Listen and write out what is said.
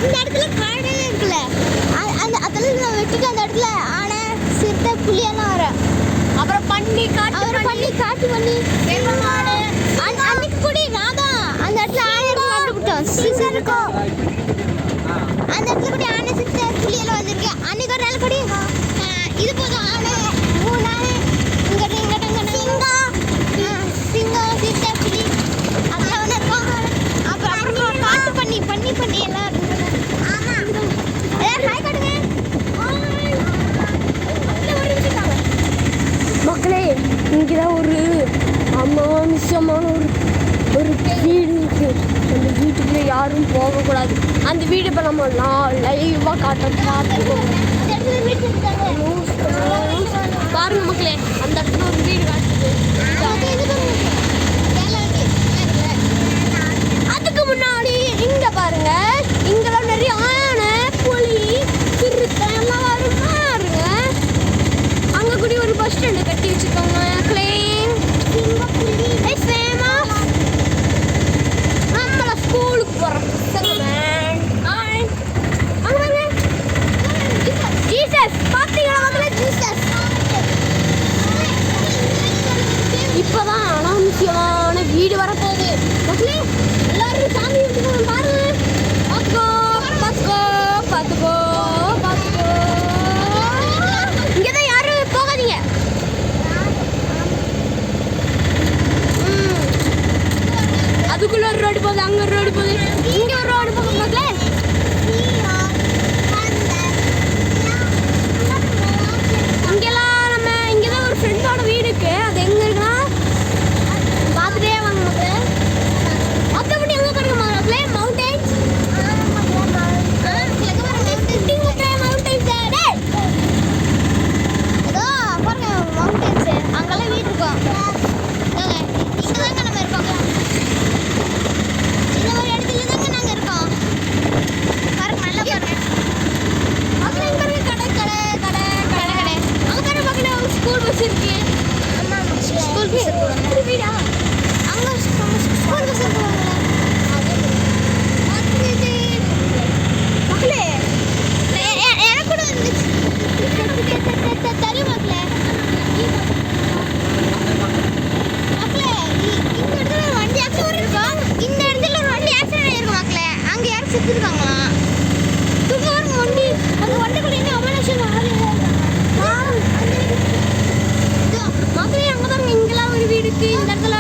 இந்த இடத்துல காடே இருக்குல்ல, அந்த அதில் நான் வெட்டிட்டு அந்த இடத்துல ஆனை சிறுத்தை புலியெல்லாம் வர, அப்புறம் பண்ணி காட்டு பண்ணி அன்னைக்கு கூட நான் தான் அந்த இடத்துல ஆனை கண்டுபிடிச்சோம். சிசர் இருக்கும் அந்த இடத்துல கூட ஆனை சிறுத்தை புலியெல்லாம் வந்திருக்கு. அன்னைக்கு ஒரு நாள் கூட இது போதும் ஆனை 3 ஆனை இங்கிட்ட சிங்கம் சிறுத்தை புலி அதெல்லாம் ஒன்று இருக்கும். அப்புறம் காட்டு பண்ணி எல்லாம் இருக்கும். ஹாய் காட்டுங்க மக்களே. இங்கதான் ஒரு அமானுஷமான ஒரு வீடு இருக்கு. அந்த வீட்டுக்குள்ள யாரும் போகக்கூடாது. அந்த வீடு இப்போ நம்ம லைவாக பார்த்துக்கோங்க. பாருங்க மக்களே, அந்த இடத்துல ஒரு வீடு காட்டுது. அதுக்கு முன்னாடி இங்க பாருங்க, இங்கெல்லாம் நிறைய ஆனை புலி சிறுத்தை எல்லாம் பாருங்க. அங்க கூட ஒரு பஸ் ஸ்டாண்டு கட்டி வச்சிருக்காங்க. கிளீன் நம்மள ஸ்கூலுக்கு போற பசங்க. அங்க பாருங்க ஜீசஸ், பாத்தீங்களா மக்களே? ஜீசஸ் இப்பதான் அனாவசியமான வீடு வரப்போகுது மக்களே. எல்லாரும் சாமி விட்டுக்கோங்க. பாருங்க, பார்த்துக்கோ. இங்கதான் யாரும் போகாதீங்க. அதுக்குள்ள ஒரு ரோடு போகுது, அங்க ஒரு ரோடு போகுது, இங்க ஒரு ரோடு போகுது மக்களே. இங்கெல்லாம் இங்கதான் ஒரு ஃப்ரெண்டோட வீடு இருக்கு. அது எங்க இருக்குன்னா பார்த்துட்டே வாங்க மக்களே. மற்றபடி எங்க பாருங்க மக்களே, மவுண்டன்ஸ். அங்கெல்லாம் வீடு இருக்கும். இங்கதாங்க நம்ம இருக்கோம். இந்த மாதிரி இடத்துல தாங்க நாங்க இருக்கோம். பாருங்க, நல்லா பாருங்க. அப்புறம் இங்க இருக்க கடை. அங்க பாருங்க மக்களே, ஒரு ஸ்கூல் பஸ் இருக்கு. ஸ்கூல் பஸ் இருக்கு. வீடா அங்க ஸ்கூல் பஸ் இருக்கு மக்களே. எனக்கு கூட வந்துச்சு தெரியும் மக்களே. மக்களே, இந்த இடத்துல ஒரு வண்டி ஆக்சிடென்ட் இருக்கும். இந்த இடத்துல ஒரு வண்டி ஆக்சிடென்ட் ஆயிருக்கும் மக்களே. அங்க யாரும் செத்துருக்காங்களா? தூக்கம் வண்டி அந்த வண்டிக்குள்ள என்ன அமலேஷன் மக்களே. அங்க பாருங்க, இங்கெல்லாம் ஒரு வீடு இருக்கு. இந்த இடத்துல